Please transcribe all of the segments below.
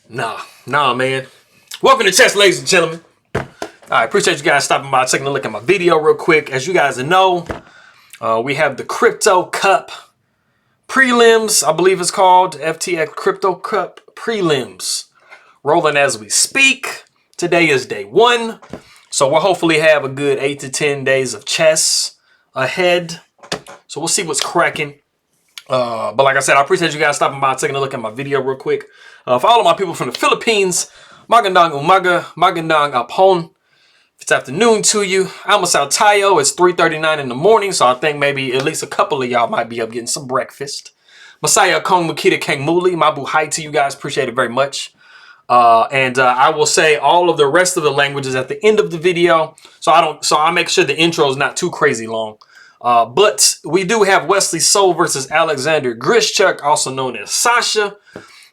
Nah, man. Welcome to chess, ladies and gentlemen. I appreciate you guys stopping by, taking a look at my video real quick. As you guys know, we have the Crypto Cup Prelims, I believe it's called, FTX Crypto Cup Prelims, rolling as we speak. Today is day 1, so we'll hopefully have a good 8 to 10 days of chess ahead. So we'll see what's cracking. But like I said, I appreciate you guys stopping by, taking a look at my video real quick. For all of my people from the Philippines, magandang umaga, magandang hapon. If it's afternoon to you, I'm Sao Tayo. It's 3:39 in the morning, so I think maybe at least a couple of y'all might be up getting some breakfast. Masaya Kong Makita Kang Muli, Mabu hi to you guys. Appreciate it very much. I will say all of the rest of the languages at the end of the video, so I make sure the intro is not too crazy long. But we do have Wesley Soul versus Alexander Grischuk, also known as Sasha.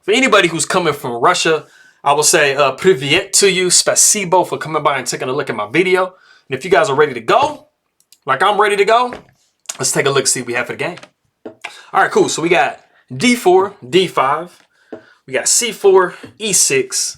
For anybody who's coming from Russia, I will say Privyet to you, spasibo for coming by and taking a look at my video. And if you guys are ready to go, like I'm ready to go, let's take a look, see what we have for the game. All right, cool. So we got D4, D5. We got C4, E6.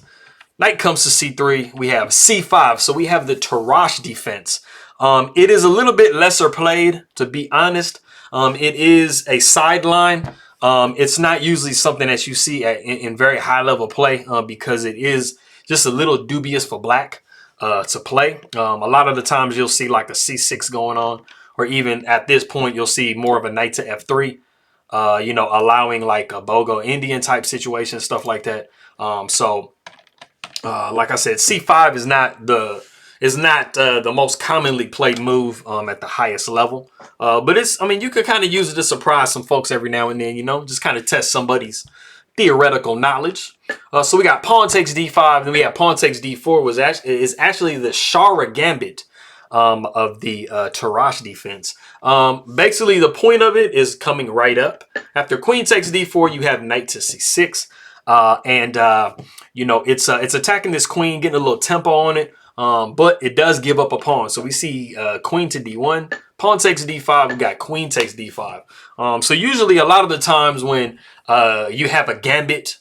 Knight comes to C3. We have C5. So we have the Tarrasch defense. It is a little bit lesser played, to be honest. It is a sideline. It's not usually something that you see in very high level play because it is just a little dubious for black to play. A lot of the times you'll see like a C6 going on, or even at this point you'll see more of a knight to F3, you know, allowing like a Bogo Indian type situation, stuff like that. Like I said, C5 is not the most commonly played move at the highest level. But it's, I mean, you could kind of use it to surprise some folks every now and then, you know, just kind of test somebody's theoretical knowledge. So we got pawn takes D5, then we have pawn takes D4 is actually the Shara gambit of the Tarrasch defense. Basically, the point of it is coming right up. After queen takes D4, you have knight to C6. You know, it's attacking this queen, getting a little tempo on it. But it does give up a pawn. So we see queen to D1, pawn takes D5, we got queen takes D5. So usually a lot of the times when you have a gambit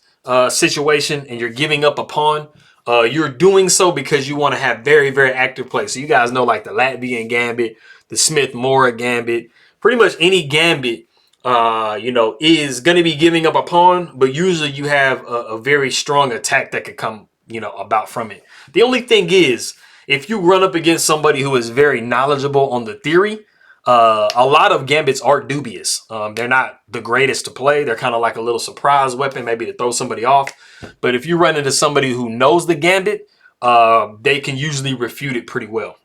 situation and you're giving up a pawn, you're doing so because you want to have very, very active play. So you guys know like the Latvian gambit, the Smith-Morra gambit, pretty much any gambit, you know, is going to be giving up a pawn, but usually you have a very strong attack that could come, you know, about from it. The only thing is, if you run up against somebody who is very knowledgeable on the theory, a lot of gambits are dubious. They're not the greatest to play. They're kind of like a little surprise weapon, maybe to throw somebody off. But if you run into somebody who knows the gambit, they can usually refute it pretty well.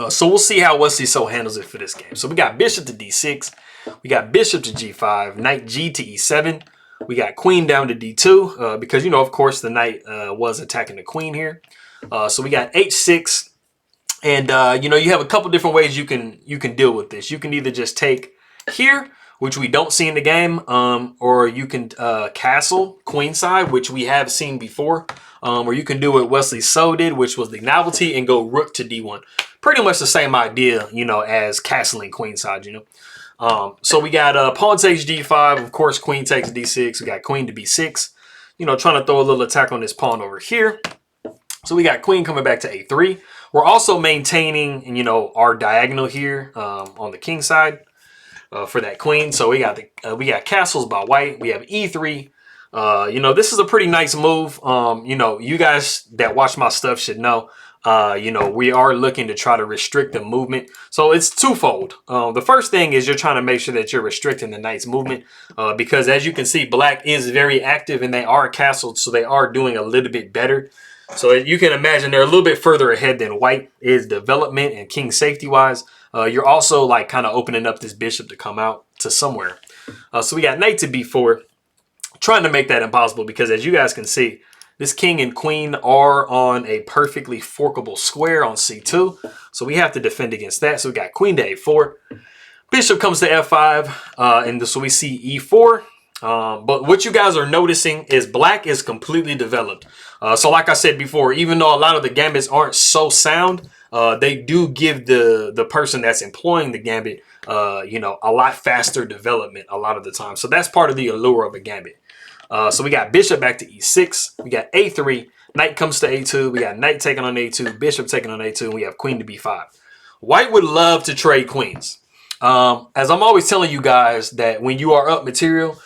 So we'll see how Wesley So handles it for this game. So we got bishop to D6. We got bishop to G5, knight G to E7. We got queen down to D2 because, you know, of course, the knight was attacking the queen here. So we got H6. And, you know, you have a couple different ways you can deal with this. You can either just take here, which we don't see in the game, or you can castle queenside, which we have seen before. Or you can do what Wesley So did, which was the novelty, and go rook to D1. Pretty much the same idea, you know, as castling queenside, you know. So we got pawn takes G5, of course, queen takes D6. We got queen to B6, you know, trying to throw a little attack on this pawn over here. So we got queen coming back to A3. We're also maintaining, you know, our diagonal here on the king side for that queen. So we got castles by white. We have E3. You know, this is a pretty nice move. You know, you guys that watch my stuff should know. You know, we are looking to try to restrict the movement. So it's twofold. The first thing is you're trying to make sure that you're restricting the knight's movement because as you can see, black is very active and they are castled. So they are doing a little bit better. So you can imagine they're a little bit further ahead than white is development and king safety wise. You're also like kind of opening up this bishop to come out to somewhere. So we got knight to B4, trying to make that impossible because as you guys can see, this king and queen are on a perfectly forkable square on C2. So we have to defend against that. So we got queen to A4. Bishop comes to F5. And so we see E4. But what you guys are noticing is black is completely developed. So like I said before, even though a lot of the gambits aren't so sound, they do give the person that's employing the gambit, you know, a lot faster development a lot of the time. So that's part of the allure of a gambit. So we got bishop back to e6. We got a3. Knight comes to a2. We got knight taking on a2. Bishop taking on a2. And we have queen to b5. White would love to trade queens. As I'm always telling you guys that when you are up material,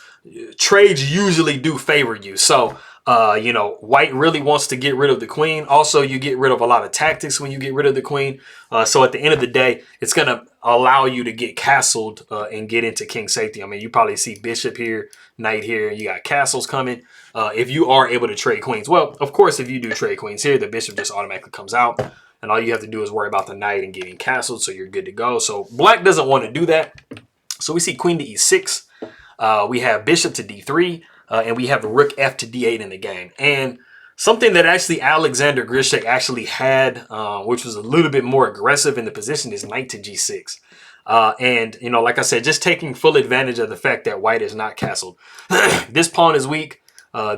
trades usually do favor you. So, you know, white really wants to get rid of the queen. Also, you get rid of a lot of tactics when you get rid of the queen. So at the end of the day, it's going to allow you to get castled and get into king safety. I mean, you probably see bishop here, knight here. You got castles coming if you are able to trade queens. Well, of course, if you do trade queens here, the bishop just automatically comes out. And all you have to do is worry about the knight and getting castled. So you're good to go. So black doesn't want to do that. So we see queen to e6. We have bishop to d3. And we have the rook f to d8 in the game. And something that actually Alexander Grischuk actually had, which was a little bit more aggressive in the position, is knight to g6. And, you know, like I said, just taking full advantage of the fact that white is not castled. This pawn is weak.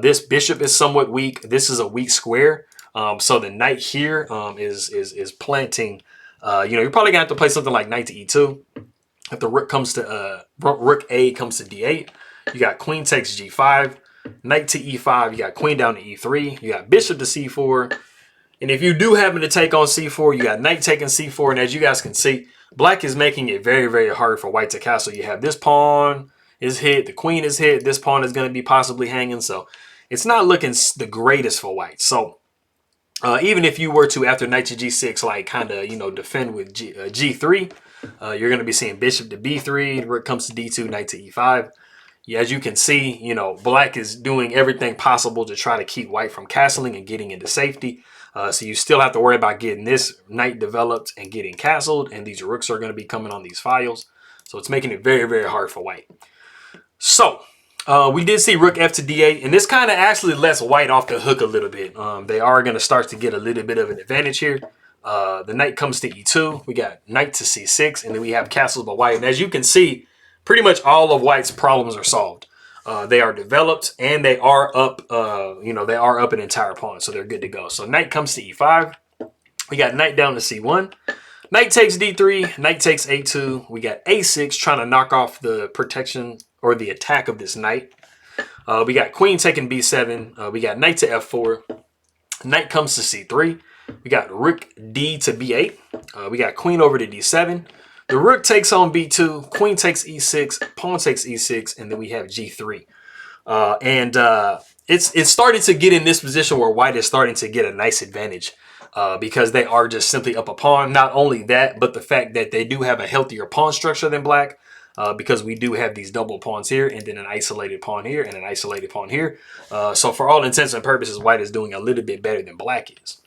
This bishop is somewhat weak. This is a weak square. So the knight here is planting. You know, you're probably going to have to play something like knight to e2. If the rook comes to, rook a comes to d8. You got queen takes g5, knight to e5, you got queen down to e3, you got bishop to c4. And if you do happen to take on c4, you got knight taking c4. And as you guys can see, black is making it very, very hard for white to castle. You have this pawn is hit, the queen is hit, this pawn is going to be possibly hanging. So it's not looking the greatest for white. So even if you were to, after knight to g6, like kind of, you know, defend with g3, you're going to be seeing bishop to b3, rook comes to d2, knight to e5. Yeah, as you can see, you know, black is doing everything possible to try to keep white from castling and getting into safety. So you still have to worry about getting this knight developed and getting castled. And these rooks are going to be coming on these files. So it's making it very, very hard for white. So we did see rook f to d8. And this kind of actually lets white off the hook a little bit. They are going to start to get a little bit of an advantage here. The knight comes to e2. We got knight to c6. And then we have castles by white. And as you can see, pretty much all of white's problems are solved. They are developed and they are up, you know, they are up an entire pawn. So they're good to go. So knight comes to e5. We got knight down to c1. Knight takes d3. Knight takes a2. We got a6 trying to knock off the protection or the attack of this knight. We got queen taking b7. We got knight to f4. Knight comes to c3. We got rook d to b8. We got queen over to d7. The rook takes on b2, queen takes e6, pawn takes e6, and then we have g3. It's starting to get in this position where white is starting to get a nice advantage because they are just simply up a pawn. Not only that, but the fact that they do have a healthier pawn structure than black because we do have these double pawns here and then an isolated pawn here and an isolated pawn here. So for all intents and purposes, white is doing a little bit better than black is.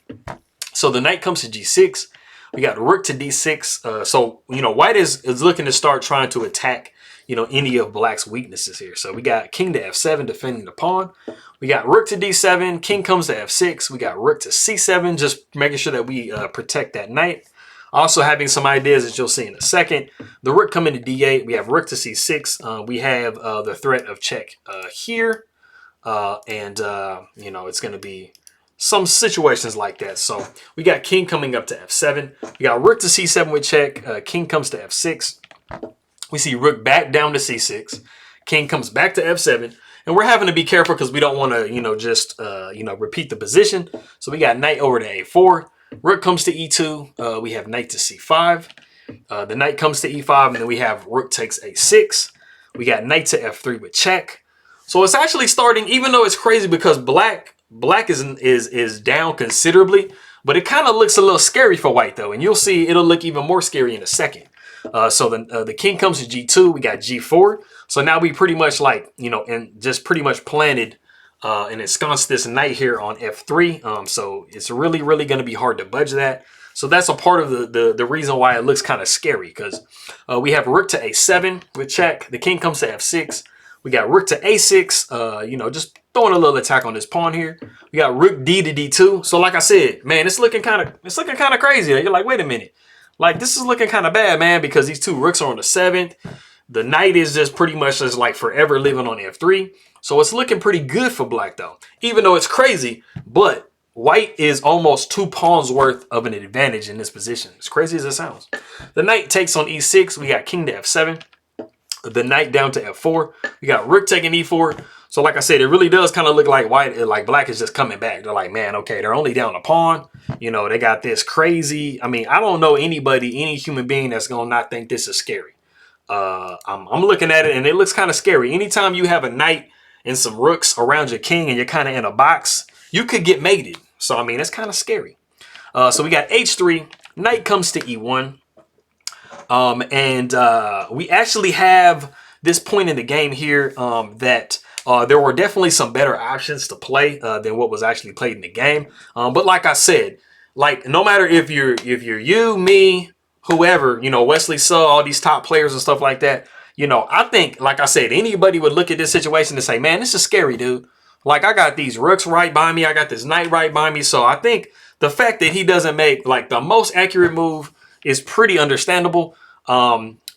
So the knight comes to g6. We got rook to d6. So, you know, white is looking to start trying to attack, you know, any of black's weaknesses here. So we got king to f7 defending the pawn. We got rook to d7. King comes to f6. We got rook to c7, just making sure that we protect that knight. Also having some ideas that you'll see in a second. The rook coming to d8. We have rook to c6. We have the threat of check here. You know, it's going to be some situations like that. So we got king coming up to f7. We got rook to c7 with check. King comes to f6. We see rook back down to c6. King comes back to f7. And we're having to be careful because we don't want to, you know, just, you know, repeat the position. So we got knight over to a4. Rook comes to e2. We have knight to c5. The knight comes to e5. And then we have rook takes a6. We got knight to f3 with check. So it's actually starting, even though it's crazy because black is down considerably, but it kind of looks a little scary for white though, and you'll see it'll look even more scary in a second. So the king comes to g2. We got g4. So now we pretty much like, you know, and just pretty much planted and ensconced this knight here on f3. So it's really going to be hard to budge that. So that's a part of the reason why it looks kind of scary because we have rook to a7 with check. The king comes to f6. We got rook to a6, you know, just throwing a little attack on this pawn here. We got rook d to d2. So like I said, man, it's looking kind of crazy. You're like, wait a minute. Like, this is looking kind of bad, man, because these two rooks are on the 7th. The knight is just pretty much just like forever living on f3. So it's looking pretty good for black, though, even though it's crazy. But white is almost 2 pawns worth of an advantage in this position. As crazy as it sounds. The knight takes on e6. We got king to f7. The knight down to f4. We got rook taking e4. So like I said, it really does kind of look like like black is just coming back. They're like, man, okay, they're only down a pawn. You know, they got this crazy. I mean, I don't know anybody, any human being that's gonna not think this is scary. I'm looking at it and it looks kind of scary. Anytime you have a knight and some rooks around your king and you're kind of in a box, you could get mated. So I mean, it's kind of scary. So we got h3, knight comes to e1. We actually have this point in the game here that there were definitely some better options to play than what was actually played in the game. But like I said, like no matter if you're you, me, whoever, you know, Wesley saw all these top players and stuff like that. You know, I think, like I said, anybody would look at this situation and say, man, this is scary, dude. Like I got these rooks right by me. I got this knight right by me. So I think the fact that he doesn't make like the most accurate move is pretty understandable.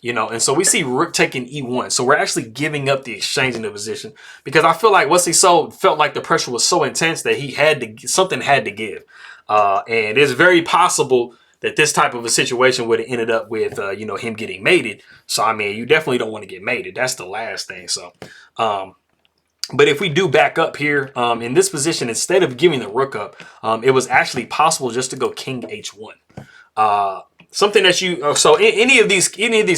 You know, and so we see rook taking e1. So we're actually giving up the exchange in the position because I feel like Wesley felt like the pressure was so intense that he had to, something had to give. And it's very possible that this type of a situation would have ended up with, you know, him getting mated. So, I mean, you definitely don't want to get mated. That's the last thing. So, but if we do back up here in this position, instead of giving the rook up, it was actually possible just to go king h1. Something that you, so any of these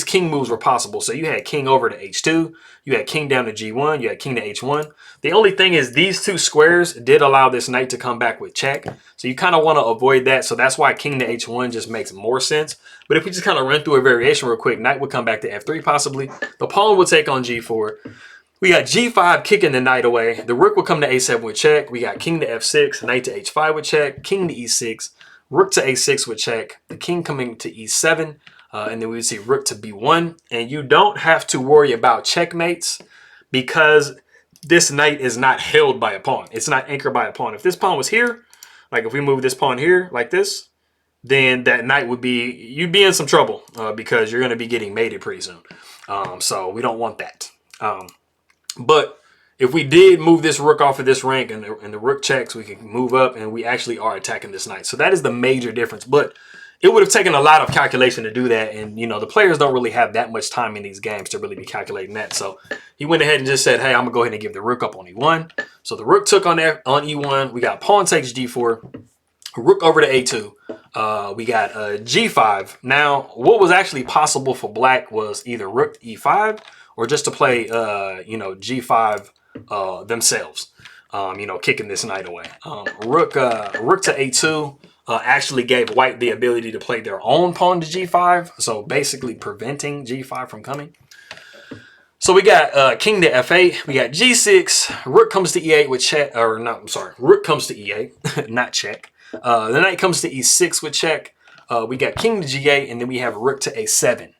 king moves were possible. So you had king over to h2, you had king down to g1, you had king to h1. The only thing is these two squares did allow this knight to come back with check. So you kind of want to avoid that. So that's why king to h1 just makes more sense. But if we just kind of run through a variation real quick, knight would come back to f3 possibly. The pawn would take on g4. We got g5 kicking the knight away. The rook would come to a7 with check. We got king to f6, knight to h5 with check, king to e6. Rook to a6 with check, the king coming to e7, and then we would see rook to b1. And you don't have to worry about checkmates because this knight is not held by a pawn. It's not anchored by a pawn. If this pawn was here, like if we move this pawn here like this, then that knight would be, you'd be in some trouble because you're going to be getting mated pretty soon. So we don't want that. But if we did move this rook off of this rank and the rook checks, we can move up and we actually are attacking this knight. So that is the major difference. But it would have taken a lot of calculation to do that. And, you know, the players don't really have that much time in these games to really be calculating that. So he went ahead and just said, hey, I'm going to go ahead and give the rook up on e1. So the rook took on e1. We got pawn takes g4, rook over to a2. We got g5. Now, what was actually possible for black was either rook e5 or just to play, you know, g5 themselves, you know, kicking this knight away. Rook to a2 actually gave white the ability to play their own pawn to g5, so basically preventing g5 from coming. So we got king to f8, we got g6, rook comes to e8 with check, or no, I'm sorry, rook comes to e8, not check. The knight comes to e6 with check. We got king to g8, and then we have rook to a7.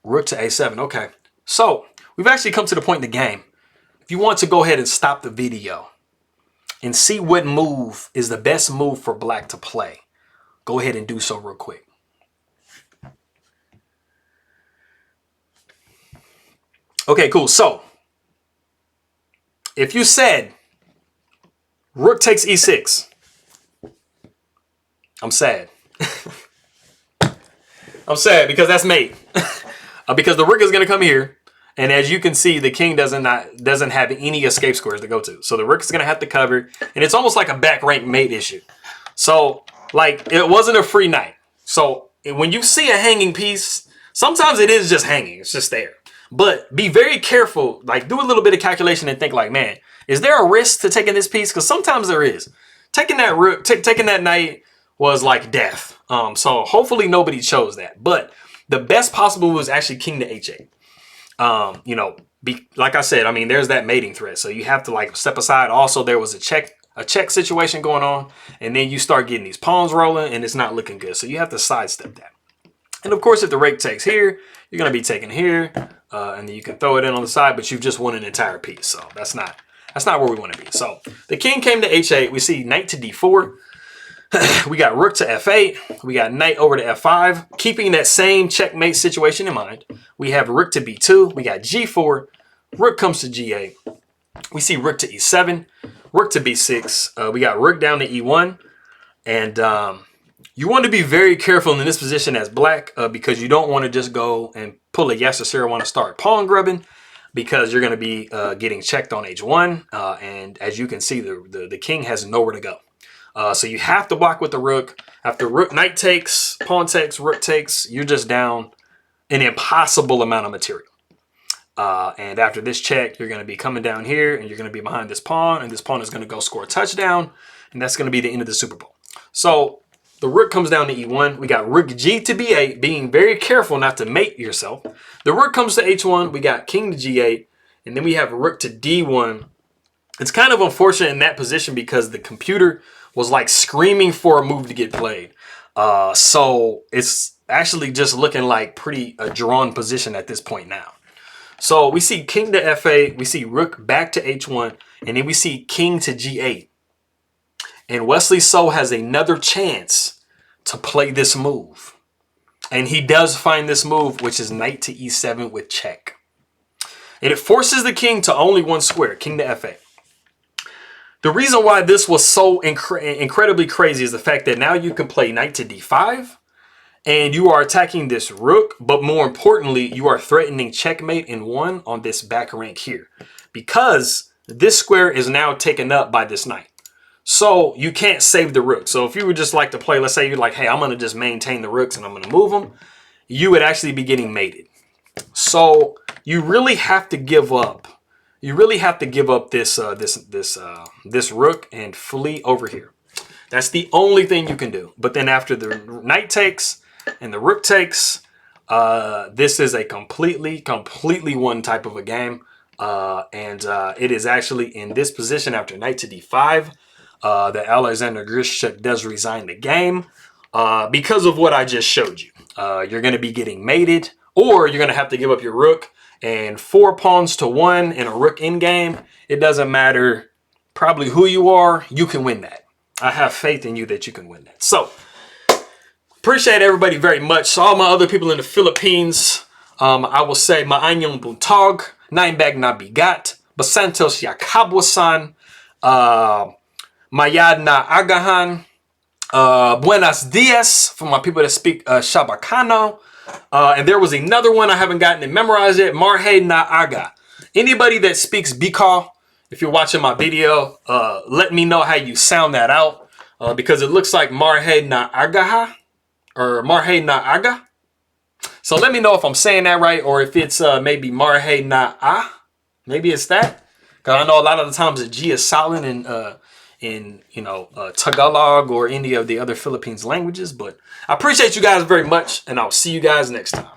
Rook to a7, okay. So we've actually come to the point in the game. If you want to go ahead and stop the video and see what move is the best move for black to play, go ahead and do so real quick. Okay, cool. So if you said rook takes e6, I'm sad. I'm sad because that's mate. Because the rook is going to come here. And as you can see, the king doesn't have any escape squares to go to. So the rook is going to have to cover. And it's almost like a back rank mate issue. So, like, it wasn't a free knight. So when you see a hanging piece, sometimes it is just hanging. It's just there. But be very careful. Like, do a little bit of calculation and think like, man, is there a risk to taking this piece? Because sometimes there is. Taking that rook, taking that knight was like death. So hopefully nobody chose that. But the best possible was actually king to h8. You know, like I said, I mean, there's that mating threat. So you have to like step aside. Also, there was a check situation going on. And then you start getting these pawns rolling and it's not looking good. So you have to sidestep that. And of course, if the rake takes here, you're going to be taking here. And then you can throw it in on the side, but you've just won an entire piece. So that's not where we want to be. So the king came to h8. We see knight to d4. We got rook to f8. We got knight over to f5. Keeping that same checkmate situation in mind, we have rook to b2. We got g4. Rook comes to g8. We see rook to e7. Rook to b6. We got rook down to e1. And you want to be very careful in this position as black because you don't want to just go and pull a yes or want to start pawn grubbing. because you're going to be getting checked on h1. And as you can see, the king has nowhere to go. So you have to block with the rook. After rook, knight takes, pawn takes, rook takes, you're just down an impossible amount of material. And after this check, you're going to be coming down here and you're going to be behind this pawn, and this pawn is going to go score a touchdown, and that's going to be the end of the Super Bowl. So the rook comes down to e1. We got rook g to b8, being very careful not to mate yourself. The rook comes to h1. We got king to g8, and then we have rook to d1. It's kind of unfortunate in that position because the computer was like screaming for a move to get played. So it's actually just looking like pretty a drawn position at this point now. So we see king to f8, we see rook back to h1, and then we see king to g8. And Wesley So has another chance to play this move. And he does find this move, which is knight to e7 with check. And it forces the king to only one square, king to f8. The reason why this was so incredibly crazy is the fact that now you can play knight to d5, and you are attacking this rook, but more importantly, you are threatening checkmate in one on this back rank here, because this square is now taken up by this knight. So you can't save the rook. So if you would just like to play, let's say you're like, hey, I'm going to just maintain the rooks and I'm going to move them, you would actually be getting mated. So you really have to give up. You really have to give up this this rook and flee over here. That's the only thing you can do. But then after the knight takes and the rook takes, this is a completely one type of a game. It is actually in this position after knight to d5 that Alexander Grischuk does resign the game because of what I just showed you. You're going to be getting mated, or you're going to have to give up your rook, and 4 pawns to 1 in a rook in game. It doesn't matter probably who you are, you can win that. I have faith in you that you can win that. So appreciate everybody very much. So all my other people in the Philippines, I will say maanyong buntag, nainbag na bigat, basantos yakabwasan, mayad na agahan, buenos dias for my people that speak Shabakano. And there was another one I haven't gotten to memorize it, marhe na aga. Anybody that speaks Bicol, if you're watching my video, let me know how you sound that out, because it looks like marhe na agaha or marhe na aga. So let me know if I'm saying that right, or if it's maybe marhe na a. Maybe it's that, because I know a lot of the times the G is silent in Tagalog or any of the other Philippines languages. But I appreciate you guys very much, and I'll see you guys next time.